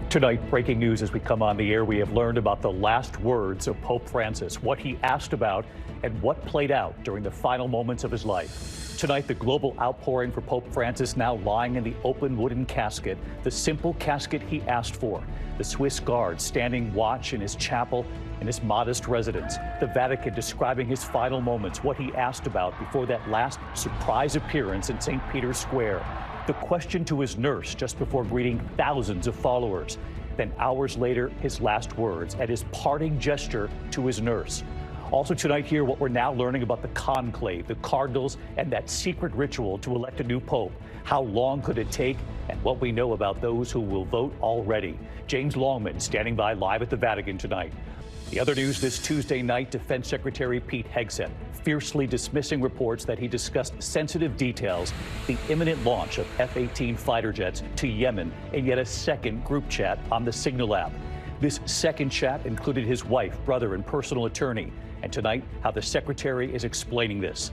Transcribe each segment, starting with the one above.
Tonight, breaking news as we come on the air, we have learned about the last words of Pope Francis, what he asked about and what played out during the final moments of his life. Tonight, the global outpouring for Pope Francis now lying in the open wooden casket, the simple casket he asked for. The Swiss Guard standing watch in his chapel in his modest residence. The Vatican describing his final moments, what he asked about before that last surprise appearance in St. Peter's Square. The question to his nurse just before greeting thousands of followers. Then hours later, his last words and his parting gesture to his nurse. Also tonight here, what we're now learning about the conclave, the Cardinals, and that secret ritual to elect a new pope. How long could it take, and what we know about those who will vote already. James Longman standing by live at the Vatican tonight. The other news this Tuesday night, Defense Secretary Pete Hegseth fiercely dismissing reports that he discussed sensitive details, the imminent launch of F-18 fighter jets to Yemen in yet a second group chat on the Signal app. This second chat included his wife, brother, and personal attorney. And tonight, how the secretary is explaining this.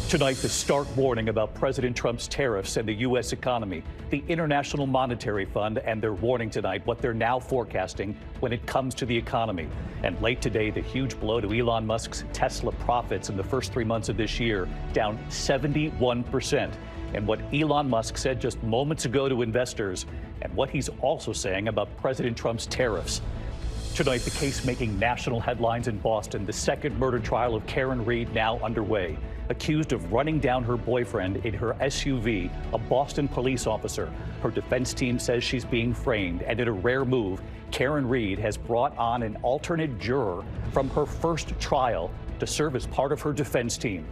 Tonight, the stark warning about President Trump's tariffs and the U.S. economy, the International Monetary Fund, and their warning tonight, what they're now forecasting when it comes to the economy. And late today, the huge blow to Elon Musk's Tesla profits in the first 3 months of this year, down 71%. And what Elon Musk said just moments ago to investors, and what he's also saying about President Trump's tariffs. Tonight, the case making national headlines in Boston, the second murder trial of Karen Reed now underway. Accused of running down her boyfriend in her SUV, a Boston police officer. Her defense team says she's being framed, and in a rare move, Karen Reed has brought on an alternate juror from her first trial to serve as part of her defense team.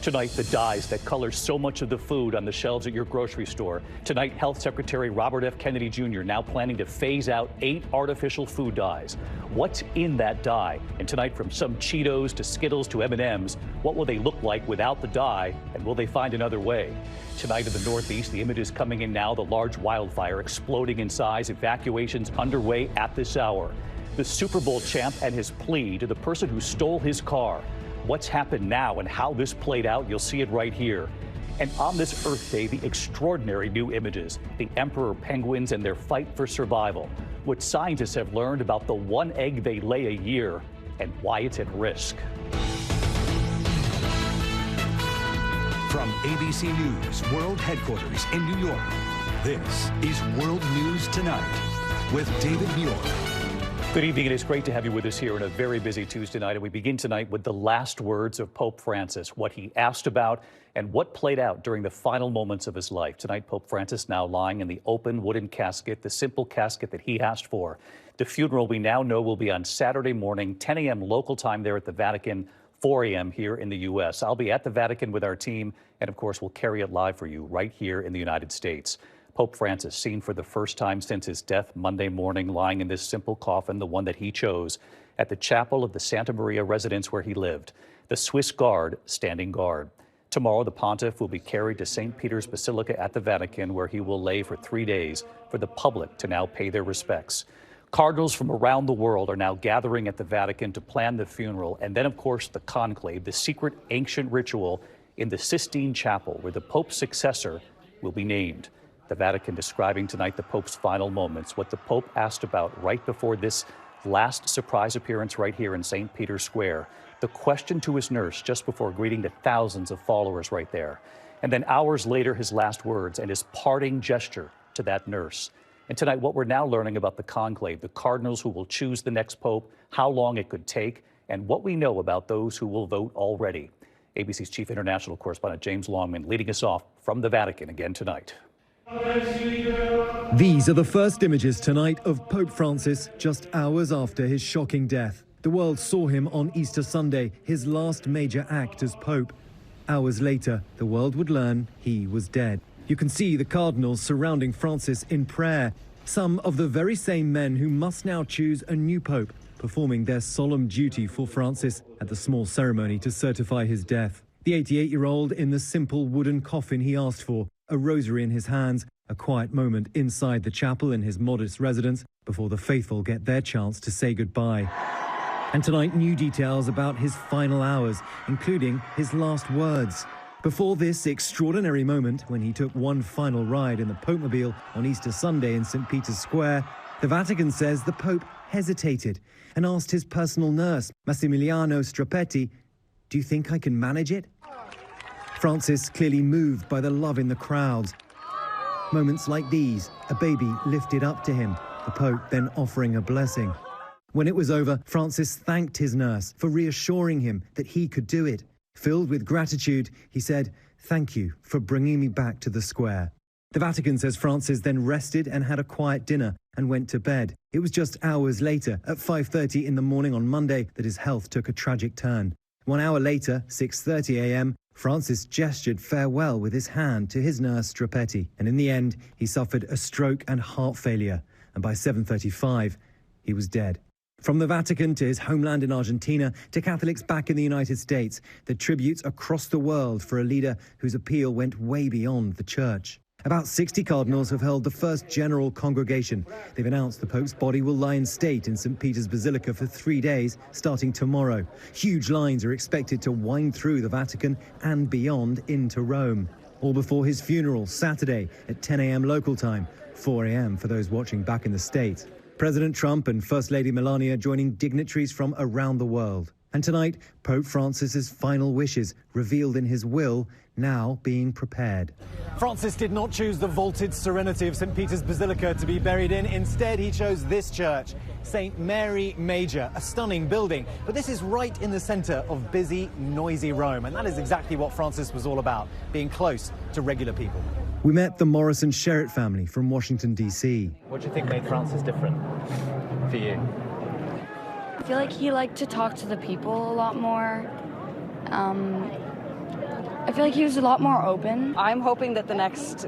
Tonight, the dyes that color so much of the food on the shelves at your grocery store. Tonight, Health Secretary Robert F. Kennedy Jr. now planning to phase out 8 artificial food dyes. What's in that dye? And tonight, from some Cheetos to Skittles to M&Ms, what will they look like without the dye, and will they find another way? Tonight in the Northeast, the images coming in now, the large wildfire exploding in size, evacuations underway at this hour. The Super Bowl champ and his plea to the person who stole his car. What's happened now and how this played out, you'll see it right here. And on this Earth Day, the extraordinary new images, the emperor penguins and their fight for survival. What scientists have learned about the one egg they lay a year and why it's at risk. From ABC News World Headquarters in New York, this is World News Tonight with David Muir. Good evening. It is great to have you with us here on a very busy Tuesday night. And we begin tonight with the last words of Pope Francis, what he asked about and what played out during the final moments of his life. Tonight, Pope Francis now lying in the open wooden casket, the simple casket that he asked for. The funeral we now know will be on Saturday morning, 10 a.m. local time there at the Vatican, 4 a.m. here in the U.S. I'll be at the Vatican with our team, and of course, we'll carry it live for you right here in the United States. Pope Francis, seen for the first time since his death Monday morning, lying in this simple coffin, the one that he chose, at the chapel of the Santa Maria residence where he lived. The Swiss Guard standing guard. Tomorrow, the pontiff will be carried to St. Peter's Basilica at the Vatican, where he will lay for 3 days for the public to now pay their respects. Cardinals from around the world are now gathering at the Vatican to plan the funeral, and then, of course, the conclave, the secret ancient ritual in the Sistine Chapel, where the Pope's successor will be named. The Vatican describing tonight the Pope's final moments, what the Pope asked about right before this last surprise appearance right here in St. Peter's Square. The question to his nurse just before greeting the thousands of followers right there. And then hours later, his last words and his parting gesture to that nurse. And tonight, what we're now learning about the conclave, the Cardinals who will choose the next Pope, how long it could take, and what we know about those who will vote already. ABC's chief international correspondent James Longman leading us off from the Vatican again tonight. These are the first images tonight of Pope Francis just hours after his shocking death. The world saw him on Easter Sunday, his last major act as Pope. Hours later, the world would learn he was dead. You can see the cardinals surrounding Francis in prayer, some of the very same men who must now choose a new Pope, performing their solemn duty for Francis at the small ceremony to certify his death. The 88-year-old in the simple wooden coffin he asked for, a rosary in his hands, a quiet moment inside the chapel in his modest residence before the faithful get their chance to say goodbye. And tonight, new details about his final hours, including his last words. Before this extraordinary moment, when he took one final ride in the Pope-mobile on Easter Sunday in St. Peter's Square, The Vatican says the Pope hesitated and asked his personal nurse, Massimiliano Strapetti, "Do you think I can manage it?" Francis clearly moved by the love in the crowds. Moments like these, a baby lifted up to him, the Pope then offering a blessing. When it was over, Francis thanked his nurse for reassuring him that he could do it. Filled with gratitude, he said, "Thank you for bringing me back to the square." The Vatican says Francis then rested and had a quiet dinner and went to bed. It was just hours later, at 5:30 in the morning on Monday, that his health took a tragic turn. 1 hour later, 6:30 a.m., Francis gestured farewell with his hand to his nurse Strapetti, and in the end, he suffered a stroke and heart failure, and by 7:35, he was dead. From the Vatican to his homeland in Argentina to Catholics back in the United States, the tributes across the world for a leader whose appeal went way beyond the church. About 60 cardinals have held the first general congregation. They've announced the Pope's body will lie in state in St. Peter's Basilica for 3 days, starting tomorrow. Huge lines are expected to wind through the Vatican and beyond into Rome. All before his funeral, Saturday at 10 a.m. local time, 4 a.m. for those watching back in the States. President Trump and First Lady Melania joining dignitaries from around the world. And tonight, Pope Francis's final wishes, revealed in his will, now being prepared. Francis did not choose the vaulted serenity of St. Peter's Basilica to be buried in. Instead, he chose this church, St. Mary Major, a stunning building. But this is right in the centre of busy, noisy Rome. And that is exactly what Francis was all about, being close to regular people. We met the Morrison Sherritt family from Washington, D.C. What do you think made Francis different for you? I feel like he liked to talk to the people a lot more. I feel like he was a lot more open. I'm hoping that the next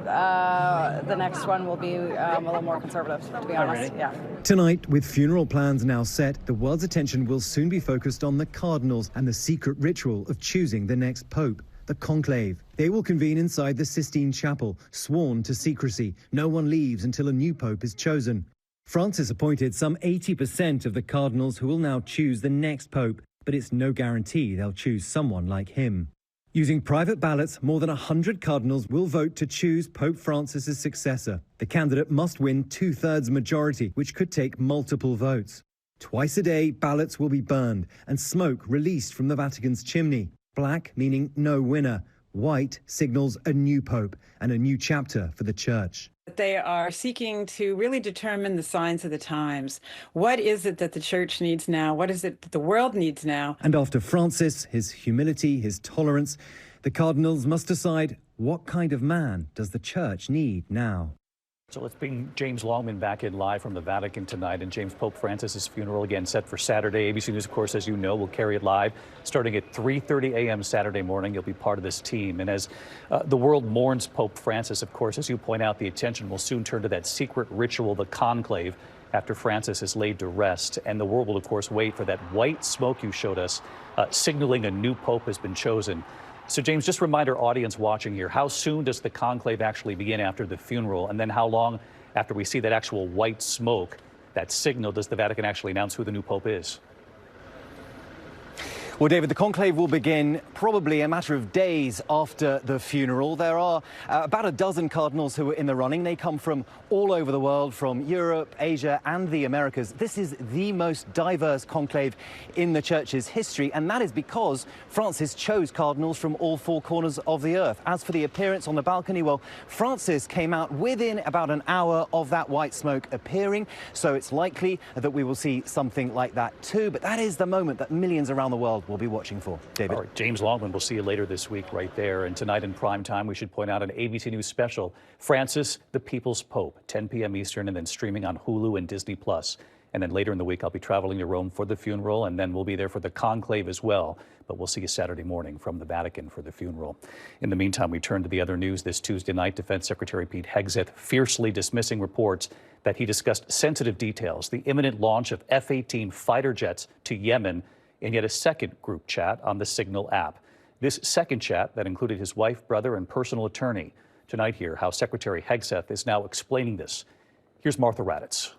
one will be a little more conservative, to be honest. Really? Yeah. Tonight, with funeral plans now set, the world's attention will soon be focused on the cardinals and the secret ritual of choosing the next pope, the conclave. They will convene inside the Sistine Chapel, sworn to secrecy. No one leaves until a new pope is chosen. Francis appointed some 80% of the cardinals who will now choose the next pope, but it's no guarantee they'll choose someone like him. Using private ballots, more than 100 cardinals will vote to choose Pope Francis's successor. The candidate must win 2/3 majority, which could take multiple votes. Twice a day, ballots will be burned and smoke released from the Vatican's chimney. Black meaning no winner. White signals a new pope and a new chapter for the church. They are seeking to really determine the signs of the times. What is it that the church needs now? What is it that the world needs now? And after Francis, his humility, his tolerance, the cardinals must decide, what kind of man does the church need now? So let's bring James Longman back in live from the Vatican tonight. And James, Pope Francis's funeral again set for Saturday. ABC News, of course, as you know, will carry it live starting at 3:30 a.m. Saturday morning. You'll be part of this team. And as the world mourns Pope Francis, of course, as you point out, the attention will soon turn to that secret ritual, the conclave, after Francis is laid to rest. And the world will, of course, wait for that white smoke you showed us, signaling a new pope has been chosen. So, James, just remind our audience watching here, how soon does the conclave actually begin after the funeral? And then how long after we see that actual white smoke, that signal, does the Vatican actually announce who the new pope is? Well, David, the conclave will begin probably a matter of days after the funeral. There are about a dozen cardinals who are in the running. They come from all over the world, from Europe, Asia and the Americas. This is the most diverse conclave in the church's history, and that is because Francis chose cardinals from all four corners of the earth. As for the appearance on the balcony, well, Francis came out within about an hour of that white smoke appearing, so it's likely that we will see something like that too. But that is the moment that millions around the world will be watching for. David. All right, James Longman, we'll see you later this week right there. And tonight in prime time, we should point out an ABC News special, Francis, the People's Pope, 10 p.m. Eastern, and then streaming on Hulu and Disney+. And then later in the week, I'll be traveling to Rome for the funeral, and then we'll be there for the conclave as well. But we'll see you Saturday morning from the Vatican for the funeral. In the meantime, we turn to the other news. This Tuesday night, Defense Secretary Pete Hegseth fiercely dismissing reports that he discussed sensitive details, the imminent launch of F-18 fighter jets to Yemen, in yet a second group chat on the Signal app. This second chat that included his wife, brother, and personal attorney. Tonight here, how Secretary Hegseth is now explaining this. Here's Martha Raddatz.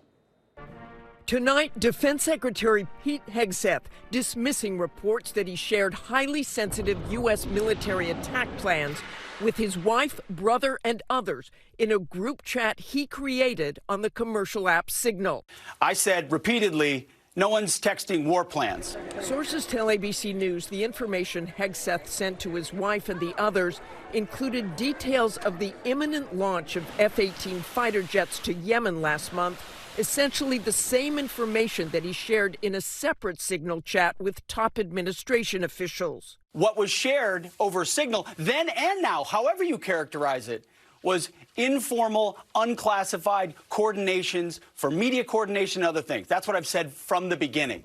Tonight, Defense Secretary Pete Hegseth dismissing reports that he shared highly sensitive U.S. military attack plans with his wife, brother, and others in a group chat he created on the commercial app Signal. I said repeatedly, no one's texting war plans. Sources tell ABC News the information Hegseth sent to his wife and the others included details of the imminent launch of F-18 fighter jets to Yemen last month, essentially the same information that he shared in a separate Signal chat with top administration officials. What was shared over Signal, then and now, however you characterize it, was informal, unclassified coordinations for media coordination and other things. That's what I've said from the beginning.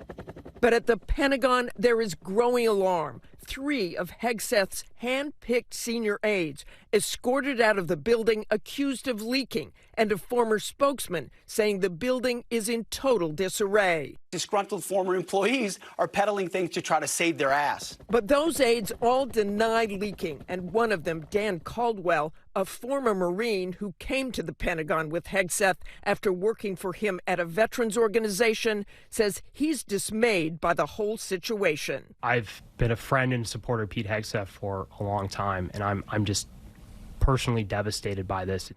But at the Pentagon, there is growing alarm. 3 of Hegseth's hand-picked senior aides escorted out of the building accused of leaking, and a former spokesman saying the building is in total disarray. Disgruntled former employees are peddling things to try to save their ass. But those aides all denied leaking, and one of them, Dan Caldwell, a former Marine who came to the Pentagon with Hegseth after working for him at a veterans organization, says he's dismayed by the whole situation. I've been a friend and supporter of Pete Hegseth for a long time, and I'm just personally devastated by this.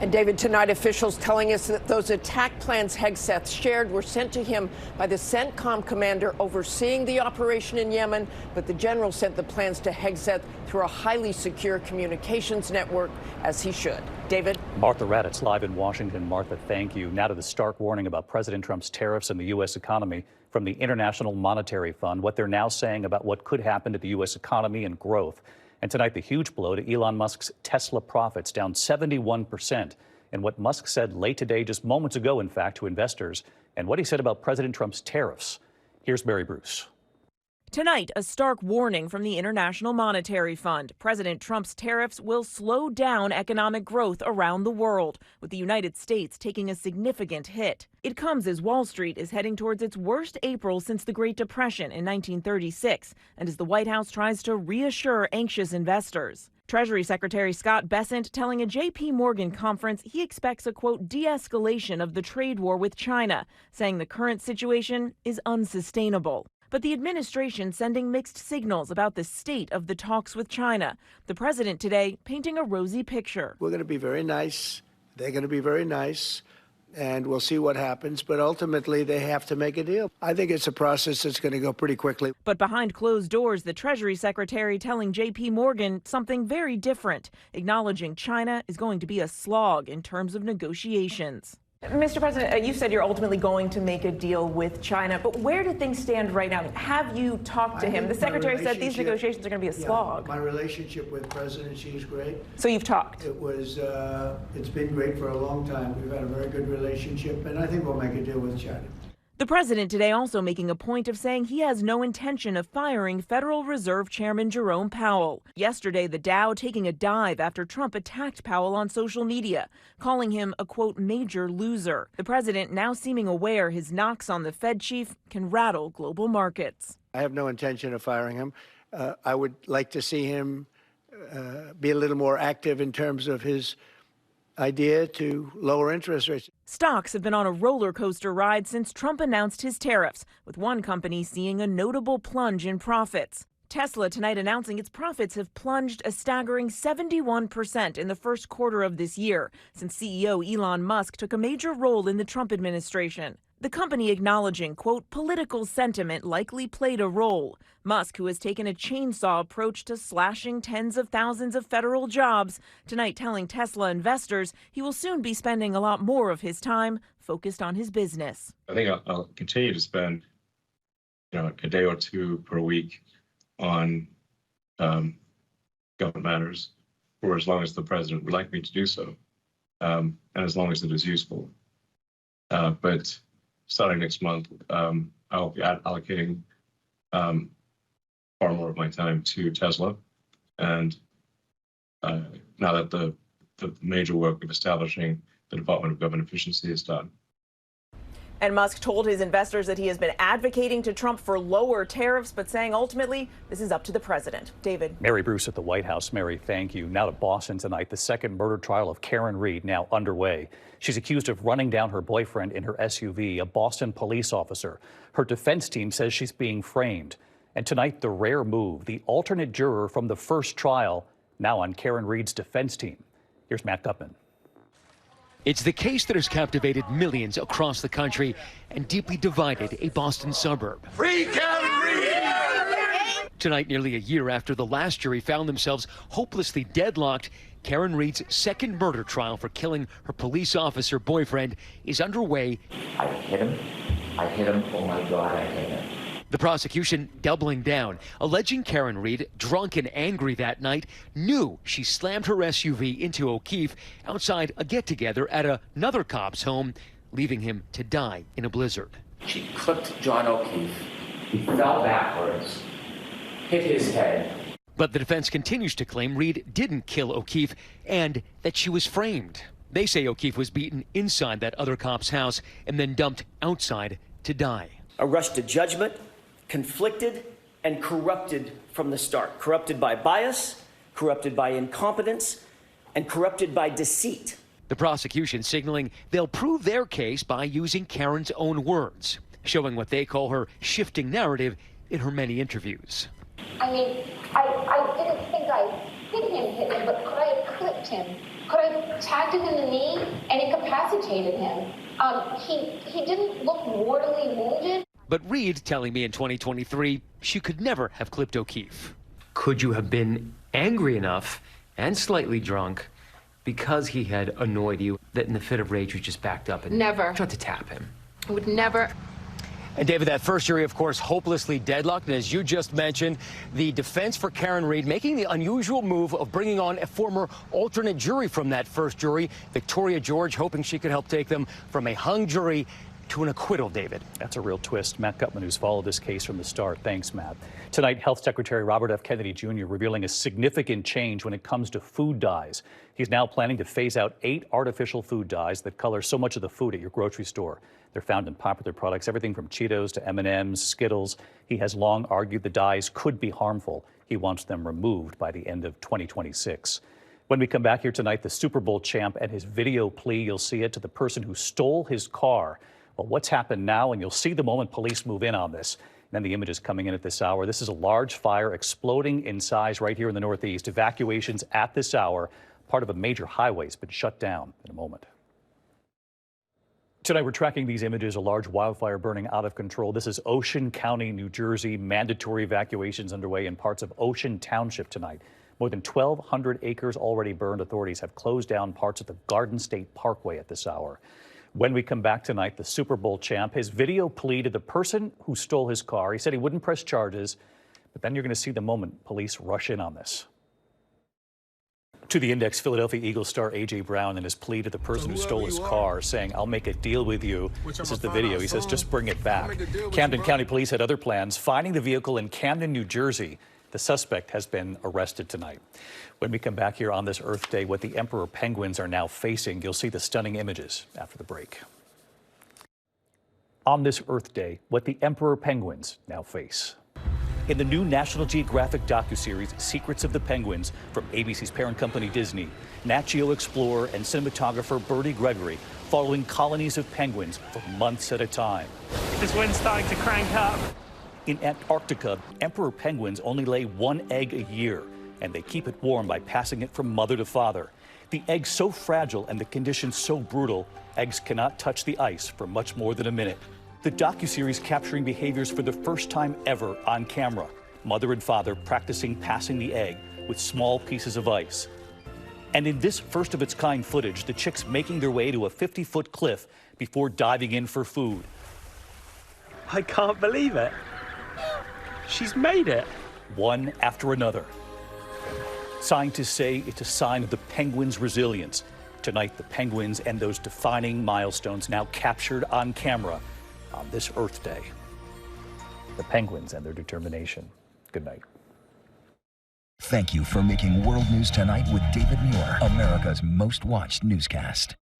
And David, tonight officials telling us that those attack plans Hegseth shared were sent to him by the CENTCOM commander overseeing the operation in Yemen, but the general sent the plans to Hegseth through a highly secure communications network, as he should. David? Martha Raddatz live in Washington. Martha, thank you. Now to the stark warning about President Trump's tariffs and the U.S. economy from the International Monetary Fund, what they're now saying about what could happen to the U.S. economy and growth. And tonight, the huge blow to Elon Musk's Tesla profits, down 71%. And what Musk said late today, just moments ago, in fact, to investors, and what he said about President Trump's tariffs. Here's Mary Bruce. Tonight, a stark warning from the International Monetary Fund. President Trump's tariffs will slow down economic growth around the world, with the United States taking a significant hit. It comes as Wall Street is heading towards its worst April since the Great Depression in 1936, and as the White House tries to reassure anxious investors. Treasury Secretary Scott Bessent telling a J.P. Morgan conference he expects a, quote, de-escalation of the trade war with China, saying the current situation is unsustainable. But the administration sending mixed signals about the state of the talks with China. The president today painting a rosy picture. We're going to be very nice. They're going to be very nice. And we'll see what happens. But ultimately, they have to make a deal. I think it's a process that's going to go pretty quickly. But behind closed doors, the Treasury Secretary telling J.P. Morgan something very different, acknowledging China is going to be a slog in terms of negotiations. Mr. President, you said you're ultimately going to make a deal with China, but where do things stand right now? Have you talked to him? The Secretary said these negotiations are going to be a slog. My relationship with President Xi is great. So you've talked? It's been great for a long time. We've had a very good relationship, and I think we'll make a deal with China. The president today also making a point of saying he has no intention of firing Federal Reserve Chairman Jerome Powell. Yesterday, the Dow taking a dive after Trump attacked Powell on social media, calling him a, quote, major loser. The president now seeming aware his knocks on the Fed chief can rattle global markets. I have no intention of firing him. I would like to see him be a little more active in terms of his idea to lower interest rates. Stocks have been on a roller coaster ride since Trump announced his tariffs, with one company seeing a notable plunge in profits. Tesla tonight announcing its profits have plunged a staggering 71% in the first quarter of this year, since CEO Elon Musk took a major role in the Trump administration. The company acknowledging, quote, political sentiment likely played a role. Musk, who has taken a chainsaw approach to slashing tens of thousands of federal jobs, tonight telling Tesla investors he will soon be spending a lot more of his time focused on his business. I think I'll continue to spend, a day or two per week on government matters for as long as the president would like me to do so, and as long as it is useful. But starting next month, I'll be allocating far more of my time to Tesla. And now that the major work of establishing the Department of Government Efficiency is done. And Musk told his investors that he has been advocating to Trump for lower tariffs, but saying ultimately this is up to the president. David. Mary Bruce at the White House. Mary, thank you. Now to Boston tonight, the second murder trial of Karen Reed now underway. She's accused of running down her boyfriend in her SUV, a Boston police officer. Her defense team says she's being framed. And tonight, the rare move, the alternate juror from the first trial, now on Karen Reed's defense team. Here's Matt Gutman. It's the case that has captivated millions across the country and deeply divided a Boston suburb. Free Karen Reed! Tonight, nearly a year after the last jury found themselves hopelessly deadlocked, Karen Reed's second murder trial for killing her police officer boyfriend is underway. I hit him. Oh my God, I hit him. The prosecution doubling down, alleging Karen Reed, drunk and angry that night, knew she slammed her SUV into O'Keefe outside a get-together at another cop's home, leaving him to die in a blizzard. She clipped John O'Keefe. He fell backwards, hit his head. But the defense continues to claim Reed didn't kill O'Keefe and that she was framed. They say O'Keefe was beaten inside that other cop's house and then dumped outside to die. A rush to judgment, conflicted and corrupted from the start. Corrupted by bias, corrupted by incompetence, and corrupted by deceit. The prosecution signaling they'll prove their case by using Karen's own words, showing what they call her shifting narrative in her many interviews. I mean, I didn't think I hit him, but could I have clipped him? Could I have tagged him in the knee and incapacitated him? He didn't look mortally wounded. But Reed telling me in 2023 she could never have clipped O'Keefe. Could you have been angry enough and slightly drunk because he had annoyed you that in the fit of rage you just backed up and Never. tried to tap him? I would never. And David, that first jury, of course, hopelessly deadlocked. And as you just mentioned, the defense for Karen Reed making the unusual move of bringing on a former alternate jury from that first jury, Victoria George, hoping she could help take them from a hung jury to an acquittal, David. That's a real twist. Matt Gutman, who's followed this case from the start. Thanks, Matt. Tonight, Health Secretary Robert F. Kennedy Jr. revealing a significant change when it comes to food dyes. He's now planning to phase out 8 artificial food dyes that color so much of the food at your grocery store. They're found in popular products, everything from Cheetos to M&Ms, Skittles. He has long argued the dyes could be harmful. He wants them removed by the end of 2026. When we come back here tonight, the Super Bowl champ and his video plea, you'll see it, to the person who stole his car. Well, what's happened now, and you'll see the moment police move in on this. And then the images coming in at this hour. This is a large fire exploding in size right here in the Northeast. Evacuations at this hour. Part of a major highway has been shut down in a moment. Tonight, we're tracking these images, a large wildfire burning out of control. This is Ocean County, New Jersey. Mandatory evacuations underway in parts of Ocean Township tonight. More than 1,200 acres already burned. Authorities have closed down parts of the Garden State Parkway at this hour. When we come back tonight, the Super Bowl champ, his video plea to the person who stole his car. He said he wouldn't press charges, but then you're going to see the moment police rush in on this. To the Index, Philadelphia Eagles star A.J. Brown and his plea to the person who stole his car, saying, "I'll make a deal with you." This is the video. He says, "Just bring it back." Camden County Police had other plans, finding the vehicle in Camden, New Jersey. The suspect has been arrested tonight. When we come back here on this Earth Day, what the emperor penguins are now facing, you'll see the stunning images after the break. On this Earth Day, what the emperor penguins now face. In the new National Geographic docuseries, Secrets of the Penguins, from ABC's parent company Disney, Nat Geo explorer and cinematographer Bertie Gregory following colonies of penguins for months at a time. This wind's starting to crank up. In Antarctica, emperor penguins only lay 1 egg a year, and they keep it warm by passing it from mother to father. The egg's so fragile and the conditions so brutal, eggs cannot touch the ice for much more than a minute. The docuseries capturing behaviors for the first time ever on camera. Mother and father practicing passing the egg with small pieces of ice. And in this first of its kind footage, the chicks making their way to a 50-foot cliff before diving in for food. I can't believe it. She's made it. One after another. Scientists say it's a sign of the penguins' resilience. Tonight, the penguins and those defining milestones now captured on camera on this Earth Day. The penguins and their determination. Good night. Thank you for making World News Tonight with David Muir, America's most watched newscast.